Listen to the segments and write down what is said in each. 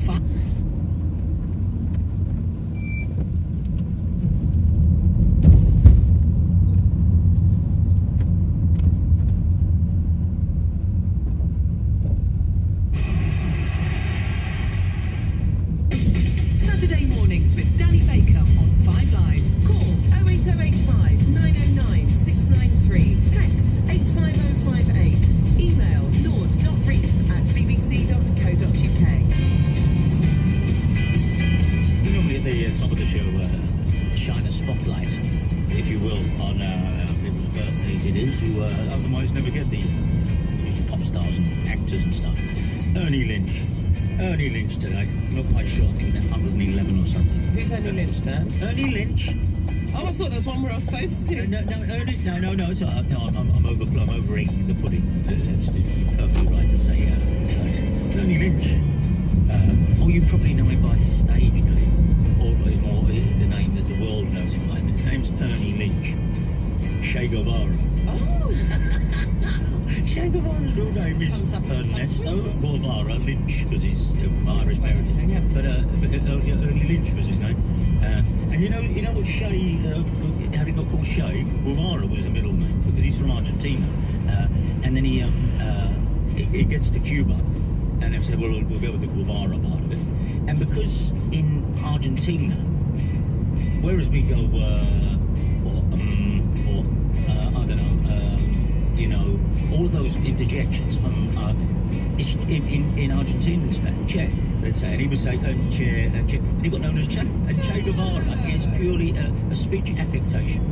Saturday mornings with Danny Baker on 5 Live. Call 08085 909 693. Text 85058. Email lord.reith@bbc.co.uk. Normally at the top of the show, shine a spotlight, if you will, on people's birthdays. It is who otherwise never get the pop stars and actors and stuff. Ernie Lynch today. I'm not quite sure. I think they're 111 or something. Who's Ernie Lynch, Dan? Ernie Lynch. Oh, I thought there was one where I was supposed to. No, Ernie. No. It's all right. No, I'm overeating the pudding. That's perfectly right to say. Ernie Lynch. Or you probably know him by his stage name, or the name that the world knows him by. His name's Ernie Lynch. Che Guevara. Oh. Che Guevara's real name is Ernesto Guevara Lynch, because he's from Irish parentage. Yeah. But Ernie Lynch was his name. And you know what Che, how he got called Che? Guevara was the middle name, because he's from Argentina. And then he gets to Cuba, and they've said, well, we'll go with the Guevara part of it. And because in Argentina, whereas we go, I don't know, all of those interjections, in Argentina it's about Che, let's say, and he would say, Che, and he got known as Che. And Che Guevara is purely a speech affectation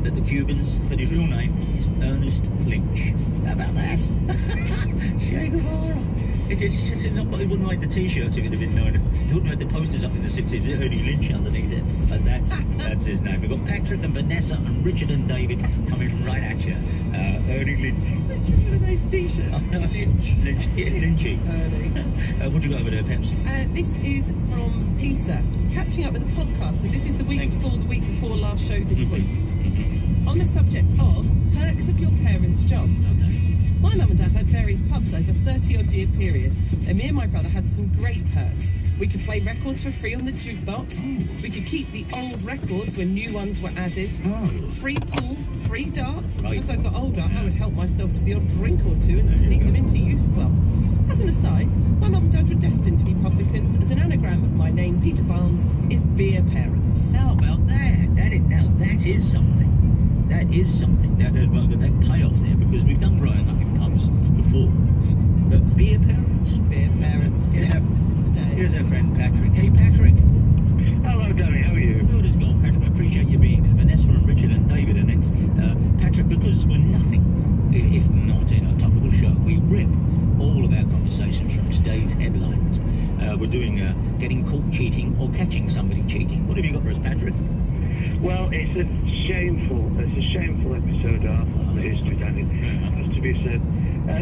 that the Cubans, but his real name is Ernest Lynch. How about that? Che Guevara. He wouldn't like the t-shirts if it had been known. He wouldn't have the posters up in the 60s, Ernie Lynch underneath it. But that's his name. We've got Patrick and Vanessa and Richard and David coming right at you. Ernie Lynch. Look at those t-shirts. Lynchy. Ernie. What do you got over there, Peps? This is from Peter, catching up with the podcast. So this is the week before last show this week. On the subject of perks of your parents' job. Okay. My mum and dad had various pubs over a 30-odd year period, and me and my brother had some great perks. We could play records for free on the jukebox. We could keep the old records when new ones were added. Free pool, free darts. Right. As I got older, I would help myself to the odd drink or two and sneak them into youth club. As an aside, my mum and dad were destined to be publicans, as an anagram of my name, Peter Barnes, is beer parents. How about that? That is something. That is something. That payoff there, because we've done growing up in pubs before. But beer parents. Beer parents. Here's our friend Patrick. Hey, Patrick. Hello, Danny. How are you? Good as gold, Patrick. I appreciate you being there. Vanessa and Richard and David are next. Patrick, because we're nothing if not in a topical show, we rip all of our conversations from today's headlines. We're doing getting caught cheating or catching somebody cheating. What have you got for us, Patrick? Well, it's a shameful episode of history, Danny. Has to be said.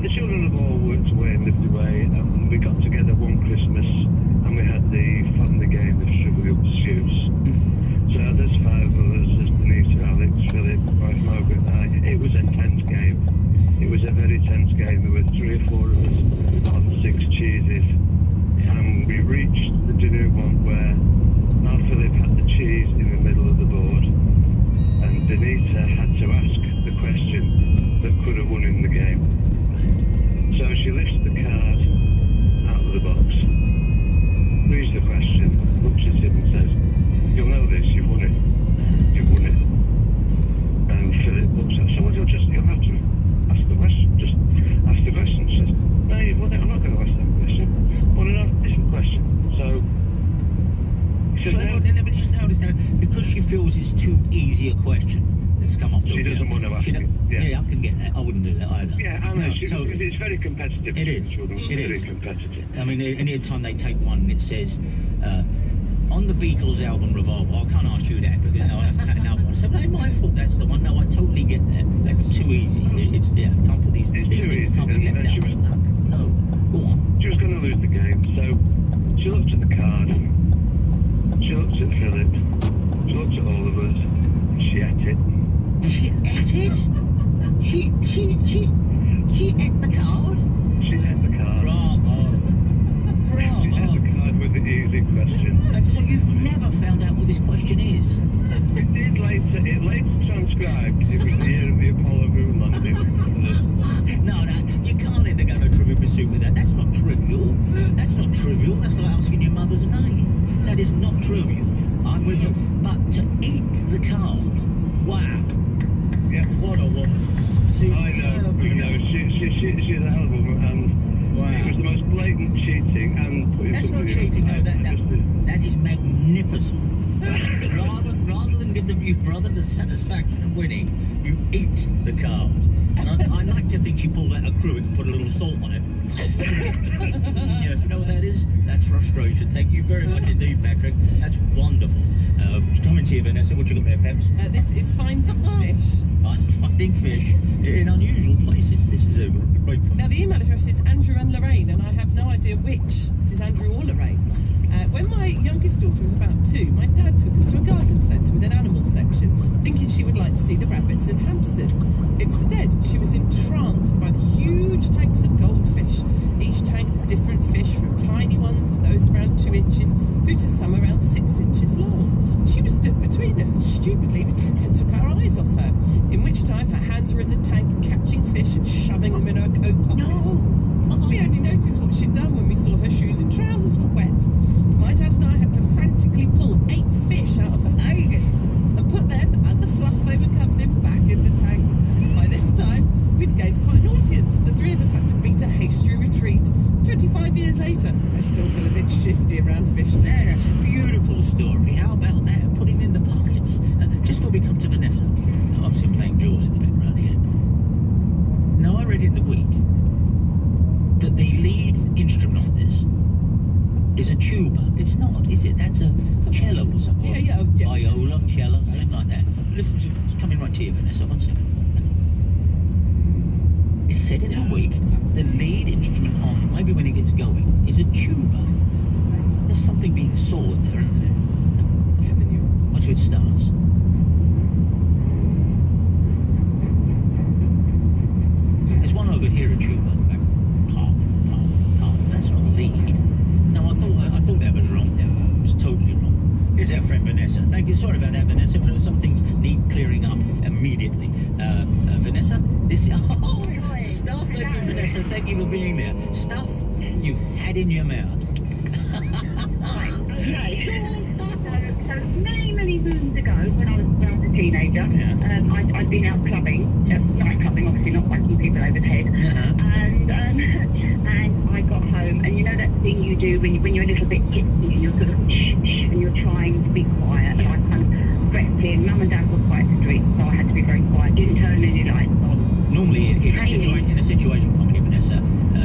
The children have all worked away and lived away, and we got together one Christmas, and we had the family game of Sugar Up Shoots. So there's 5 of us, there's Denise, Alex, Philip, wife Margaret, and I. It was a tense game. It was a very tense game. There were 3 or 4 of us on 6 cheeses, and we reached the dinner one where our Philip had the cheese in the middle of the board, and Denise had to ask the question that could have won him the game. So she lifts the card out of the box, reads the question, looks at him and says, "You'll know this, you've won it. You've won it." And Philip looks at her, "So you'll have to ask the question. Just ask the question." She says, "No, you've won it. I'm not going to ask that question. I want to ask a different question." So let me just notice that, because she feels it's too easy a question. Let's come off. She doesn't want to ask it. Yeah, I can get that. I wouldn't do that either. Yeah, I know. No, totally. It's very competitive. It is. It's very competitive. I mean, any time they take one and it says, on the Beatles album Revolver, I can't ask you that because I'll have to take another one. So, no, my fault, that's the one. No, I totally get that. That's too easy. Can't put these things can't be left out of luck. No, go on. She was going to lose the game, so she looked at the card, she looked at Philip, she looked at all of us, and she ate it. She ate it? She ate the card? She ate the card. Bravo. She ate the card with And so you've never found out what this question is? It did later. It later transcribed. It was the year of the Apollo moon landing. No, you can't undergo no trivial pursuit with that. That's not trivial. That's not trivial. That's like asking your mother's name. That is not trivial. I'm with you. But to eat the card, wow. Yeah. What a woman. I know. She's a hell of a woman, and wow. it was the most blatant cheating. And That's not cheating. No, that is magnificent. rather than give your brother the satisfaction of winning, you eat the card. And I like to think she pulled out a cruet and put a little salt on it. Yeah, if you know what that is, that's frustration. Thank you very much indeed, Patrick. That's wonderful. Coming to you, Vanessa, what you got there, Peps? This is finding fish. Finding fish in unusual places. This is a great fun. Now, the email address is Andrew and Lorraine, and I have no idea which. This is Andrew or Lorraine. When my youngest daughter was about 2, my dad took us to a garden centre with an animal section, thinking she would like to see the rabbits and hamsters. Instead, she was entranced by the huge tanks of goldfish. Each tank with different fish, from tiny ones to those around 2 inches, through to some around 6 inches long. She was stood between us, and stupidly we took our eyes off her, in which time her hands were in the tank catching fish and shoving them in her coat pocket. No! We only noticed what she'd done when we saw her shoes and trousers were wet. My dad and I had to frantically pull 8 fish out of her nuggets and put them and the fluff they were covered in back in the tank. By this time, we'd gained quite an audience, and the 3 of us had to beat a hasty retreat. 25 years later, I still feel a bit shifty around fish. Yeah, that's a beautiful story. How about that? Put him in the pockets. Just before we come to Vanessa, obviously I'm playing Jaws in the background here. Now, I read in the week that the lead instrument on this is a tuba. It's not, is it? That's a cello or something. Yeah. Viola, cello, something like that. Listen to it's coming right to you, Vanessa. 1 second. It said in the week the lead instrument on maybe when it gets going is a tuba. There's something being sawed there, isn't there? Watch where it starts. There's one over here, a tuba. Pop, pop, pop. That's not lead. No, I thought that was wrong. No, it was totally wrong. Here's our friend Vanessa. Thank you. Sorry about that, Vanessa. For some things need clearing up immediately. Vanessa, this stuff. Thank you, Vanessa. Thank you for being there. Stuff you've had in your mouth. Right, okay. So many moons ago, when I was a teenager, I'd been out clubbing, night clubbing, obviously not whacking people over the head, and I got home, and you know that thing you do when you're a little bit tipsy and you're sort of shh, and you're trying to be quiet, and I kind of crept in. Mum and Dad were quite strict, so I had to be very quiet, didn't turn any lights on. Normally, in a situation comedy, Vanessa,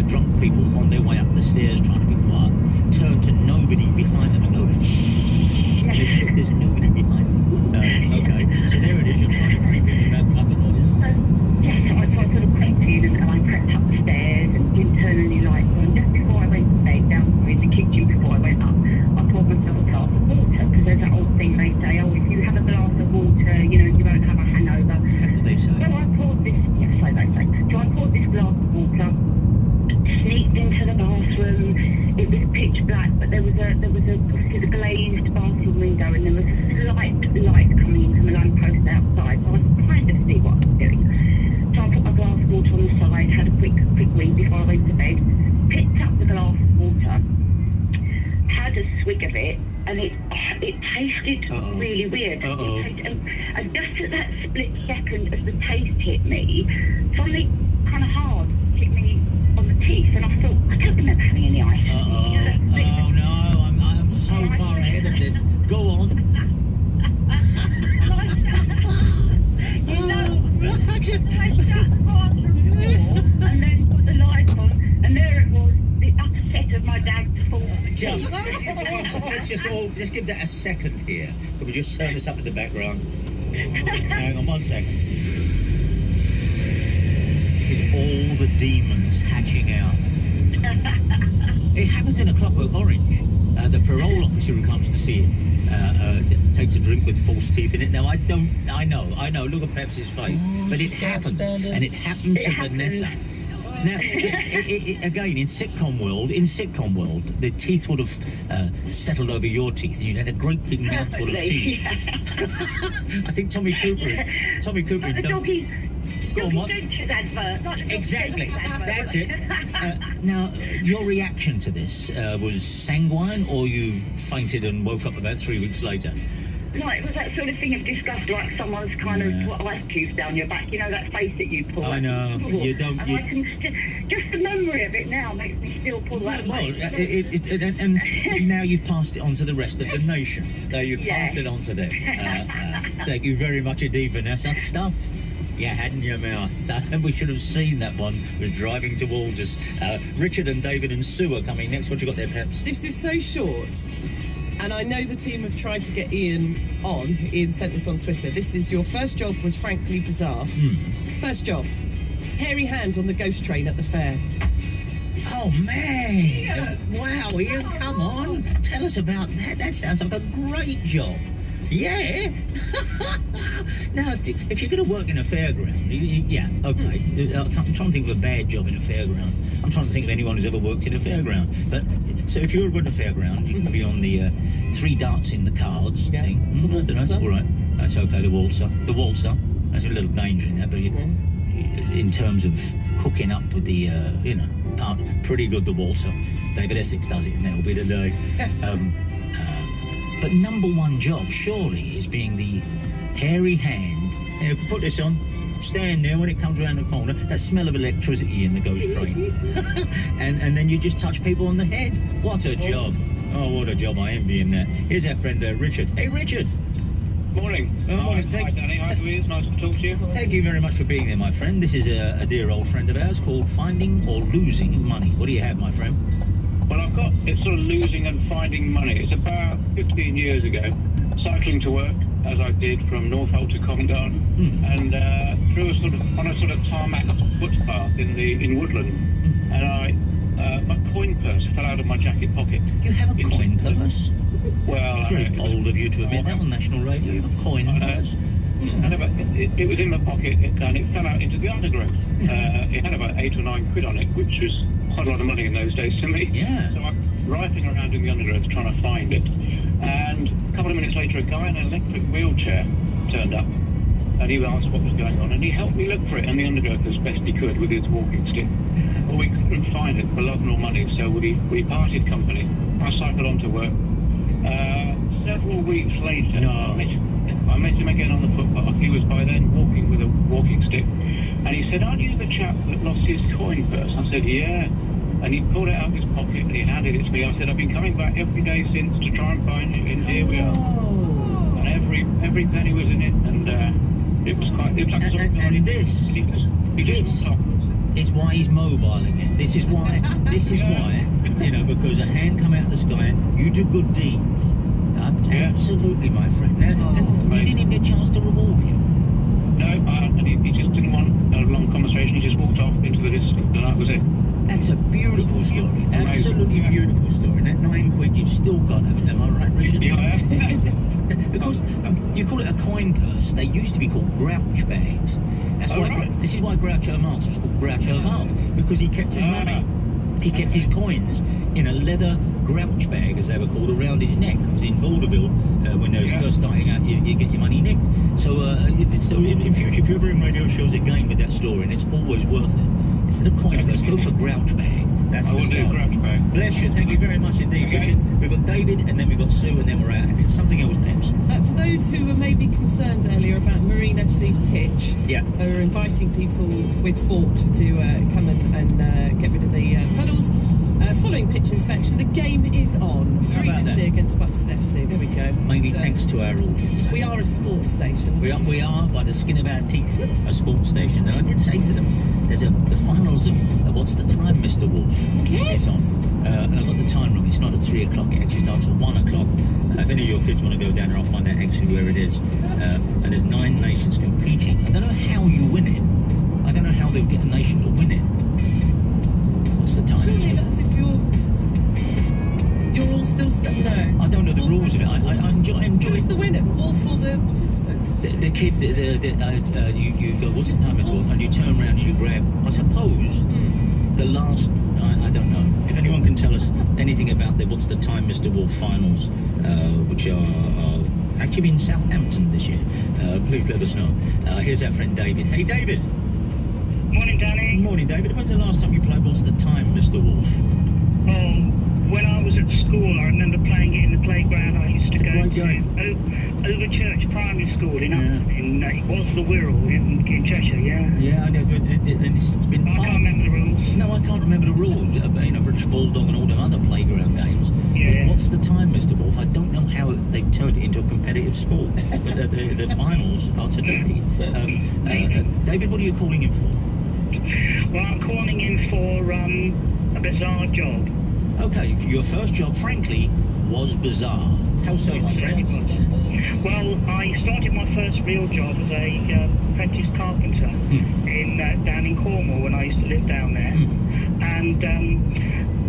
drunk people on their way up the stairs trying to be quiet turn to nobody behind them and go, shh. There's nobody behind them. Okay, so there it is. You're trying to creep in without much noise. Yes, so I sort of crept in and I crept up the stairs and didn't turn any lights on. Just before I went to bed, down in the kitchen before I went up, I poured myself a glass of water, because there's that old thing they say, oh, if you have a glass of water, you won't have a hangover. That's what they say. So I poured this, so they say. So I poured this glass of water, sneaked into the bathroom. It was pitch black, but there was a glazed bathroom window, and there was a slight light coming in from a lamppost outside, so I could kind of see what I was doing. So I put my glass of water on the side, had a quick wee before I went to bed, picked up the glass of water, had a swig of it, and it tasted really weird. And just at that split second as the taste hit me, something kind of hard hit me on the teeth, and I thought, I don't remember having any ice. Oh no, I'm so far ahead of this. Go on. I shut the bathroom door and then put the light on, and there it was, the upper set of my dad's full teeth. Let's give that a second here. Can we just turn this up in the background? Hang on 1 second. This is all the demons hatching out. It happens in A Clockwork Orange. The parole officer who comes to see him takes a drink with false teeth in it. Now, I know, look at Pepsi's face. But it happens, and it happened to Vanessa. Now, again, in sitcom world, the teeth would have settled over your teeth, and you'd had a great big mouthful of teeth. I think Tommy Cooper The don't. doggy Go on, what? dentures advert. Like the doggy Exactly. dentures advert. That's it. Now, your reaction to this was sanguine, or you fainted and woke up about 3 weeks later? No, it was that sort of thing of disgust, like someone's kind of put ice cubes down your back. You know that face that you pull. I know. You don't. And I can just the memory of it now makes me still pull that. Well, face. and now you've passed it on to the rest of the nation. You've passed it on to them. Thank you very much indeed, Vanessa. Stuff you had in your mouth. We should have seen that one was driving towards us. Richard and David and Sue are coming next. What you got there, Peps? This is so short. And I know the team have tried to get Ian on. Ian sent this on Twitter. This is your first job was frankly bizarre. First job. Hairy hand on the ghost train at the fair. Oh, man. Wow, Ian, come on. Tell us about that. That sounds like a great job. Yeah. Now, if you're going to work in a fairground, yeah, okay. I'm trying to think of a bad job in a fairground. I'm trying to think of anyone who's ever worked in a fairground. But so if you're in a fairground, you can be on the 3 darts in the cards thing. The waltzer. That's all right. That's okay. The waltzer. There's a little danger in that, but in terms of hooking up with the, part, pretty good. The waltzer. David Essex does it, and that'll be the day. But number one job, surely, is being the hairy hand. Now, put this on. Stand there when it comes around the corner. That smell of electricity in the ghost train. and then you just touch people on the head. What a job. Oh, what a job. I envy him there. Here's our friend Richard. Hey, Richard. Morning. Morning. Hi, Danny. Hi, Louise. Nice to talk to you. Thank you very much for being there, my friend. This is a dear old friend of ours called Finding or Losing Money. What do you have, my friend? Well, it's sort of losing and finding money. It's about 15 years ago, cycling to work, as I did from Northolt to Covent Garden, and through on a sort of tarmac footpath in Woodland, and my coin purse fell out of my jacket pocket. You have a coin purse? Well, it's very bold of you to admit that on national radio. You have a coin purse. It was in my pocket and it fell out into the undergrowth. It had about 8 or 9 quid on it, which was quite a lot of money in those days to me. Yeah. So I'm rifling around in the undergrowth trying to find it. And a couple of minutes later, a guy in an electric wheelchair turned up. And he asked what was going on. And he helped me look for it in the undergrowth as best he could with his walking stick. Well, we couldn't find it for love nor money, so we parted company. I cycled on to work. Several weeks later, I met him again on the footpath. He was by then walking with a walking stick. And he said, "Aren't you the chap that lost his coin purse?" I said, "Yeah." And he pulled it out of his pocket and he handed it to me. I said, "I've been coming back every day since to try and find you, and here we are." And every penny was in it, and it was like sort of... And this is why he's mobiling it. This is why, because a hand come out of the sky, you do good deeds. Absolutely, my friend. Now, and you didn't even get a chance to reward him. No, and he just didn't want a long conversation. He just walked off into the distance, and that was it. That's a beautiful story. Absolutely beautiful story. And that 9 quid you've still got, haven't you? Am I right, Richard? Yeah. Because you call it a coin purse. They used to be called grouch bags. That's why. Right. This is why Groucho Marx was called Groucho Marx, because he kept his money. He kept his coins in a leather grouch bag, as they were called, around his neck. It was in vaudeville when they was first starting out. You get your money nicked. So in future, if you're doing radio shows again with that story, and it's always worth it, instead of coin purse, go for grouch bag. That's the style. Bless you. Thank you very much indeed, Richard. We've got David, and then we've got Sue, and then we're out of here. Something else, Peps. For those who were maybe concerned earlier about Marine FC's pitch, they were inviting people with forks to come and get rid of the puddles. Following pitch inspection, the game is on. Marine FC against Buxton FC. There we go. Mainly thanks to our audience. We are a sports station. We are, by the skin of our teeth, a sports station. And I did say to them, there's the finals of What's the Time, Mr. Wolf? Yes. It's on. And I got the time wrong. It's not at 3 o'clock. It actually starts at 1 o'clock. If any of your kids want to go down there, I'll find out actually where it is. And there's 9 nations competing. I don't know how you win it. I don't know how they'll get a nation to win it. What's the time? Surely that's if you're wall still stuck? No. I don't know the rules of it. I enjoy. Who's the winner? The wolf or the participants? The kid, you go, what's the time at all? And you turn around and you grab, I suppose, the last, I don't know. If anyone can tell us anything about the what's the time, Mr. Wolf finals, which are actually in Southampton this year, please let us know. Here's our friend David. Hey, David. Morning, Danny. Morning, David. When's the last time you played What's the Time, Mr. Wolf? When I was at school, I remember playing it in the playground. I used to go Great to game. Overchurch Primary School in it was the Wirral in Cheshire, yeah. Yeah, I know. It's been I fun. can't remember the rules. No, I can't remember the rules. British Bulldog and all the other playground games. Yeah. What's the time, Mr. Wolf? I don't know how they've turned it into a competitive sport. But the finals are today. David, what are you calling in for? Well, I'm calling in for a bizarre job. Okay, your first job, frankly, was bizarre. How so, my friend? Well, I started my first real job as a apprentice carpenter down in Cornwall when I used to live down there. And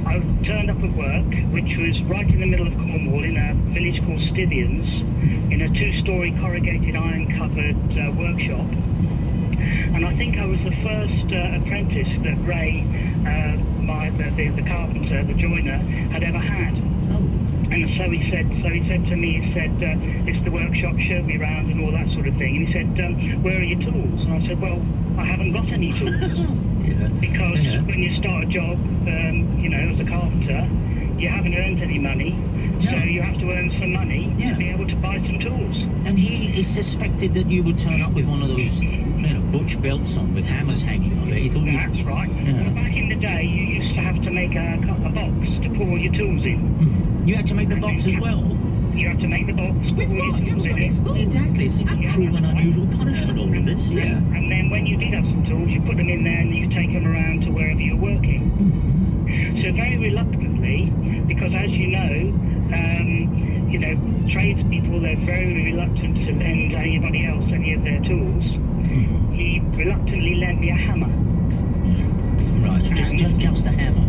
I turned up at work, which was right in the middle of Cornwall in a village called Stithians, in a 2-storey corrugated iron-covered workshop. And I think I was the first apprentice that Ray, the carpenter, the joiner, had ever had. And so he said to me, it's the workshop, show me round and all that sort of thing. And he said, where are your tools? And I said, well, I haven't got any tools. Because when you start a job, as a carpenter, you haven't earned any money. So you have to earn some money to be able to buy some tools. And he suspected that you would turn up with one of those, butch belts on with hammers hanging off it. He thought That's right. Yeah. Well, back in the day, you used to have to make a box to put all your tools in. You had to make the box as well? You have to make the box, With put all what? You your haven't tools got in any it. tools. Exactly. It seems like cruel and unusual punishment, all of this. Yeah. And then when you did have some tools, you put them in there and you take them around to wherever you're working. So very reluctantly, because as you know, tradespeople, they're very reluctant to lend anybody else any of their tools. He reluctantly lent me a hammer. Right, just a hammer.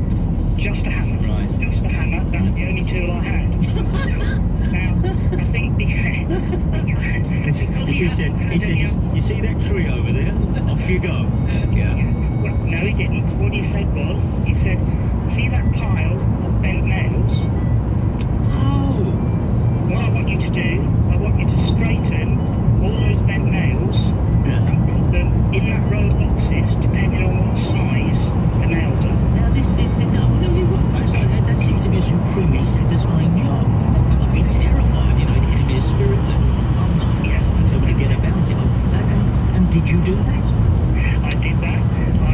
Just a hammer. Right. Just a hammer. That's the only tool I had. Now, I think He said, you see that tree over there? Off you go. Yeah. Well, no, he didn't. What he said was, see that pile of bent nails? Oh. What I want you to do, I want you to straighten all those bent nails and put them in that row of boxes, depending on what size the nails are. Now that seems to be a supremely satisfying job. I'd be terrified, it'd hand me a spirit level on a plumb line and tell me to get about, And did you do that? I did that. I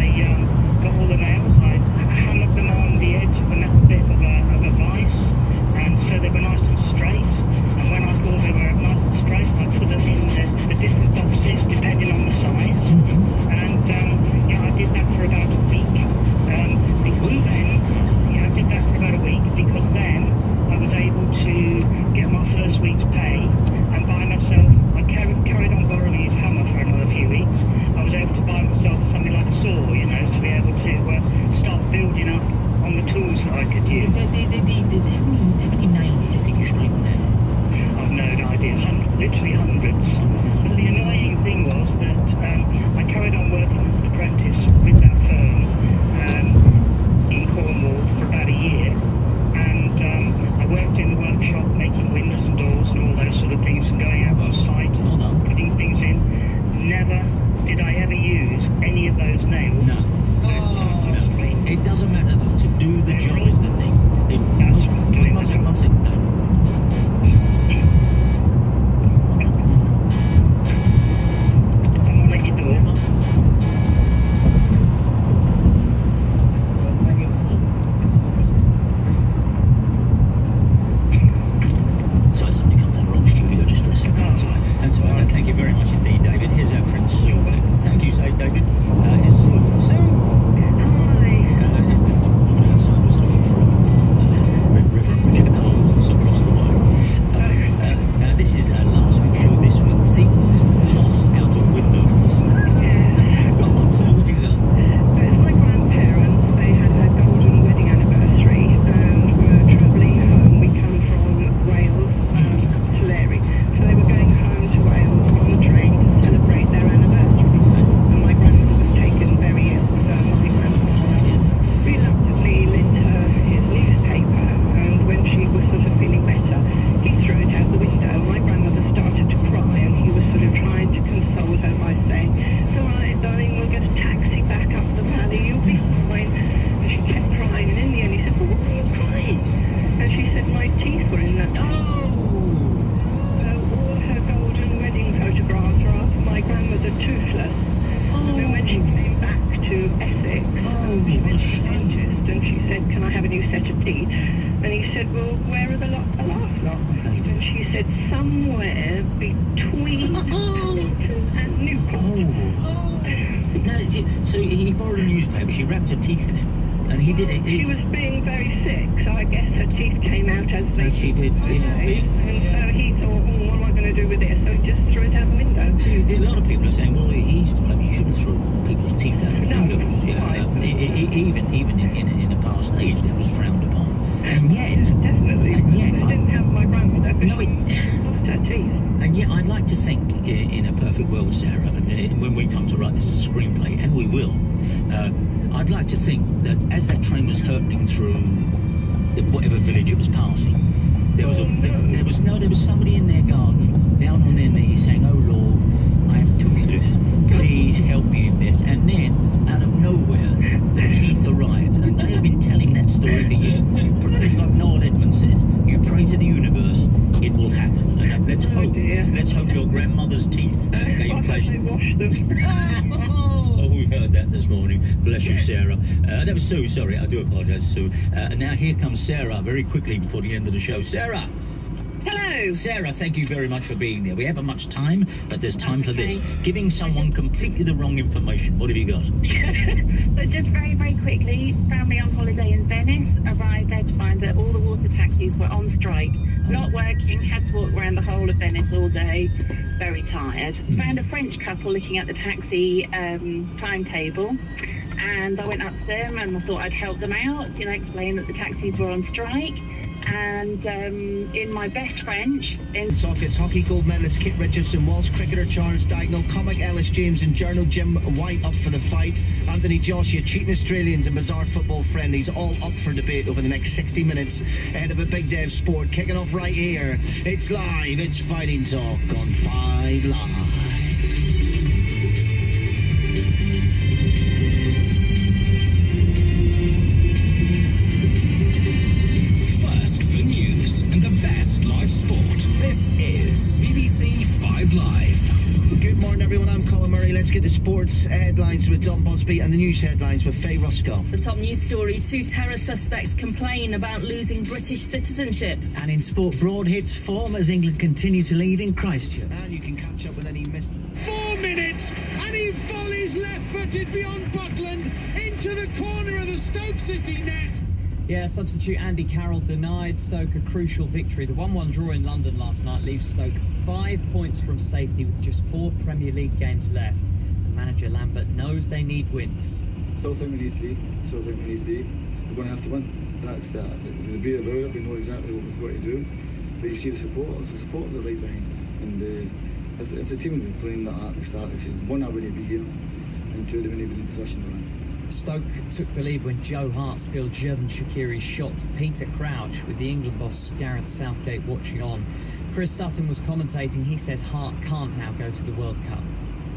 got all the nails, I hammered them on the edge of the metal bit my teeth were in that. All her golden wedding photographs were after my grandmother toothless. And then when she came back to Essex, she went to the dentist and she said, "Can I have a new set of teeth?" And he said, "Well, where are the last lot?" And she said, "Somewhere between Stilton and Newport." No, so he borrowed a newspaper, she wrapped her teeth in it, and he did it. She was being very sick, so I guess her teeth came out as they she did, yeah. And so he thought, what am I going to do with this? So he just threw it out the window. See, a lot of people are saying, well, you shouldn't throw people's teeth out of windows. Even in a past age, that was frowned upon. And yet... Definitely. And yet... I didn't have my grandmother, but she lost her teeth. And yet, I'd like to think, in a perfect world, Sarah, when we come to write this as a screenplay, and we will, I'd like to think that as that train was hurtling through whatever village it was passing, there was somebody in their garden, down on their knees, saying, "Oh Lord, I am toothless. Please help me in this." And then, out of nowhere, the teeth arrived, and they have been telling that story for years. It's like Noel Edmonds says: "You pray to the universe, it will happen." And let's hope your grandmother's teeth gave pleasure. Wash them. Oh, we've heard that this morning. Bless you, Sarah. That was Sue. Sorry, I do apologise, Sue. And now here comes Sarah very quickly before the end of the show. Sarah. Hello. Sarah, thank you very much for being there. We haven't much time, but there's time for this. Giving someone completely the wrong information. What have you got? So just very, very quickly, family on holiday in Venice, arrived there to find that all the water taxis were on strike. Not working, had to walk around the whole of Venice all day, very tired. Found a French couple looking at the taxi timetable, and I went up to them and I thought I'd help them out, explain that the taxis were on strike. And in my best French... Sockets, hockey gold medalist Kit Richardson, Walsh cricketer Charles Diagonal, comic Ellis James and journal Jim White up for the fight, Anthony Joshua, cheating Australians and bizarre football friendlies, all up for debate over the next 60 minutes ahead of a big day of sport. Kicking off right here, it's live, it's Fighting Talk on 5 Live. This is BBC 5 Live. Good morning, everyone. I'm Colin Murray. Let's get the sports headlines with Don Busby and the news headlines with Faye Ruskell. The top news story: 2 terror suspects complain about losing British citizenship. And in sport, Broad hits form as England continue to lead in Christchurch. And you can catch up with any missed... 4 minutes, and he volleys left-footed beyond Buckland into the corner of the Stoke City net. Yeah, substitute Andy Carroll denied Stoke a crucial victory. The 1-1 draw in London last night leaves Stoke 5 points from safety with just 4 Premier League games left. And manager Lambert knows they need wins. Still think we need 3. We're going to have to win. That's the beauty about it. We know exactly what we've got to do. But you see the supporters are right behind us. And if the team had been playing that at the start of the season, 1, I wouldn't be here, and 2, they wouldn't be in the position we're in. Stoke took the lead when Joe Hart spilled Xherdan Shaqiri's shot to Peter Crouch, with the England boss Gareth Southgate watching on. Chris Sutton was commentating. He says Hart can't now go to the World Cup.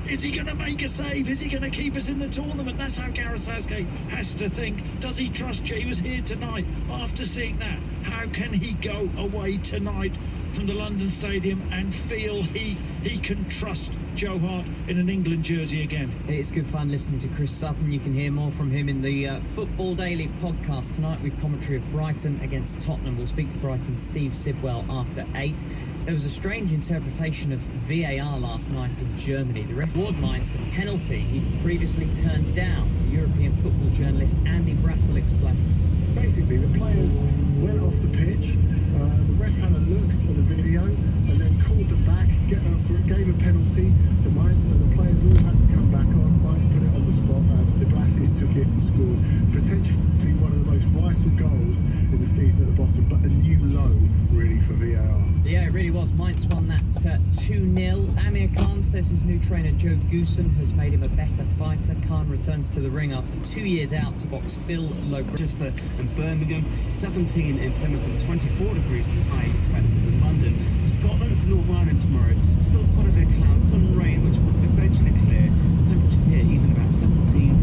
Is he going to make a save? Is he going to keep us in the tournament? That's how Gareth Southgate has to think. Does he trust you? He was here tonight. After seeing that, how can he go away tonight from the London Stadium and feel he can trust Joe Hart in an England jersey again? It's good fun listening to Chris Sutton. You can hear more from him in the Football Daily podcast tonight with commentary of Brighton against Tottenham. We'll speak to Brighton's Steve Sidwell after 8. There was a strange interpretation of VAR last night in Germany. The ref awarded Mainz a penalty he'd previously turned down. European football journalist Andy Brassel explains. Basically, the players went off the pitch. The ref had a look at the video and then called them back, gave a penalty to Mainz, so the players all had to come back on. Mainz put it on the spot. The Blasses took it and scored potentially one of the most vital goals in the season at the bottom, but a new low really for VAR. Yeah, it really was. Mainz won that 2-0. Amir Khan says his new trainer Joe Goosen has made him a better fighter. Khan returns to the ring after 2 years out to box Phil Manchester and Birmingham, 17 in Plymouth and 24 degrees high expected from London. For Scotland and for Northern Ireland tomorrow, still quite a bit of cloud, some rain which will eventually clear. The temperatures here even about 17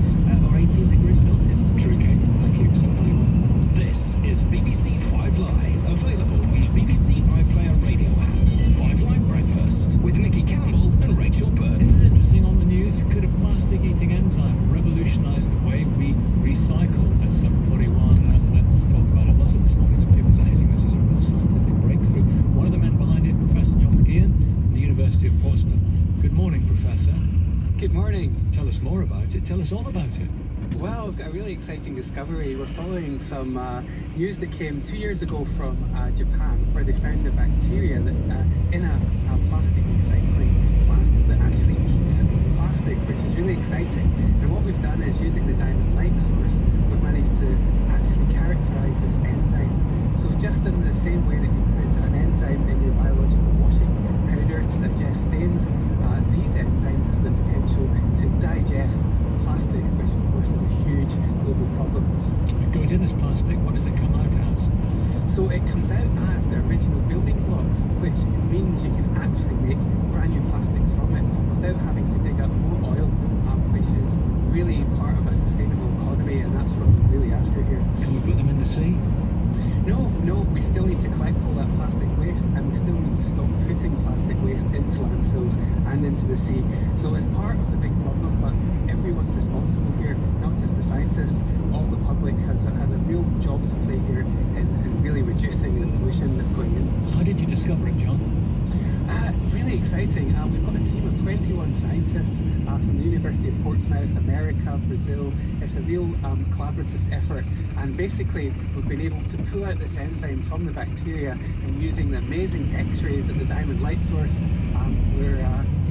or 18 degrees Celsius. True, Kate. Thank you. you. 7:41. This is BBC 5 Live, available on the BBC iPlayer radio app. 5 Live Breakfast with Nicky Campbell and Rachel Bird. This is interesting on the news. Could a plastic-eating enzyme revolutionise the way we recycle? At 7:41, let's talk about it. Lots of this morning's papers are hailing this as a real scientific breakthrough. One of the men behind it, Professor John McGeehan from the University of Portsmouth. Good morning, Professor. Good morning. Tell us more about it. Tell us all about it. Well, we've got a really exciting discovery. We're following some news that came 2 years ago from Japan, where they found a bacteria that in a plastic recycling plant that actually eats plastic, which is really exciting. And what we've done is, using the diamond light source, we've managed to actually characterise this enzyme. So just in the same way that you put an enzyme in your biological washing powder to digest stains, these enzymes have the potential to digest plastic, which of course is a huge global problem. It goes in as plastic. What does it come out as? So it comes out as the original building blocks, which means you can actually make brand new plastic from it without having to dig up more oil, which is really part of a sustainable economy, and that's what we're really after here. Can we put them in the sea? No, we still need to collect all that plastic waste, and we still need to stop putting plastic waste into landfills and into the sea. So it's part of the big problem, but everyone's responsible here, not just the scientists. All the public has a real job to play here in really reducing the pollution that's going in. How did you discover it, John? Really exciting. We've got a team of 21 scientists from the University of Portsmouth, America, Brazil. It's a real collaborative effort, and basically we've been able to pull out this enzyme from the bacteria, and using the amazing X-rays at the diamond light source, we're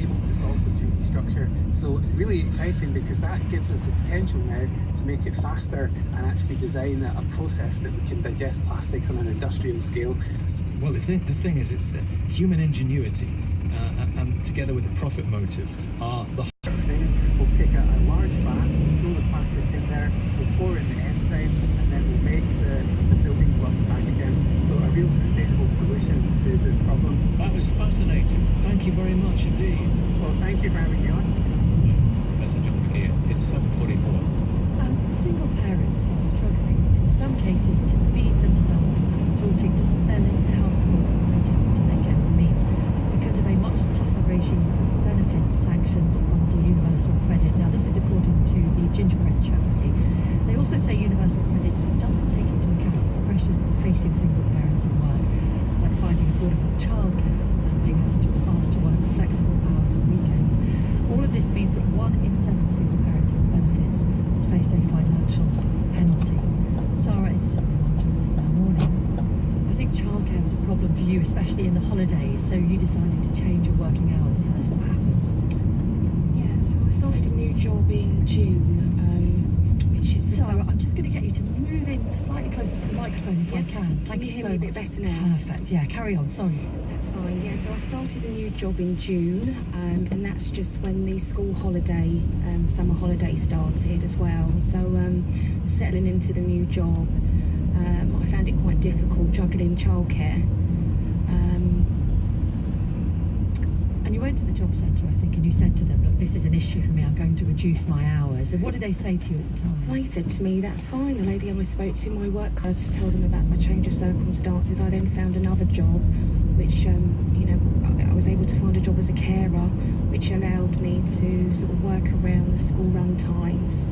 able to solve the 3D structure. So really exciting, because that gives us the potential now to make it faster and actually design a process that we can digest plastic on an industrial scale. Well, the thing is, it's human ingenuity and together with the profit motive are the thing. We'll take a large vat, we'll throw the plastic in there, we'll pour in the enzyme, and then we'll make the building blocks back again. So a real sustainable solution to this problem. That was fascinating. Thank you very much indeed. Well, thank you for having me on. Professor John McGeehan. It's 7:44. Single parents are struggling, in some cases, to feed themselves and resorting to selling household items to make ends meet because of a much tougher regime of benefits sanctions under Universal Credit. Now, this is according to the Gingerbread Charity. They also say Universal Credit doesn't take into account the pressures facing single parents at work, like finding affordable childcare and being asked to work flexible hours and weekends. All of this means that 1 in 7 single parents on benefits has faced a financial penalty. Sarah is a single mum, joins us now. Morning. I think childcare was a problem for you, especially in the holidays, so you decided to change your working hours. Tell us what happened. Yeah, so I started a new job in June, which is... Sarah, I'm just going to get you to move in slightly closer to the microphone if I can. Thank you so much. Can you hear me a bit better now? Perfect, yeah, carry on, sorry. That's fine, yeah, so I started a new job in June, and that's just when the school holiday, summer holiday started as well. So settling into the new job, I found it quite difficult juggling childcare. And you went to the job centre, I think, and you said to them, look, this is an issue for me, I'm going to reduce my hours. And what did they say to you at the time? They said to me, that's fine. The lady I spoke to, my work, to tell them about my change of circumstances. I then found another job, which, I was able to find a job as a carer, which allowed me to sort of work around the school run times.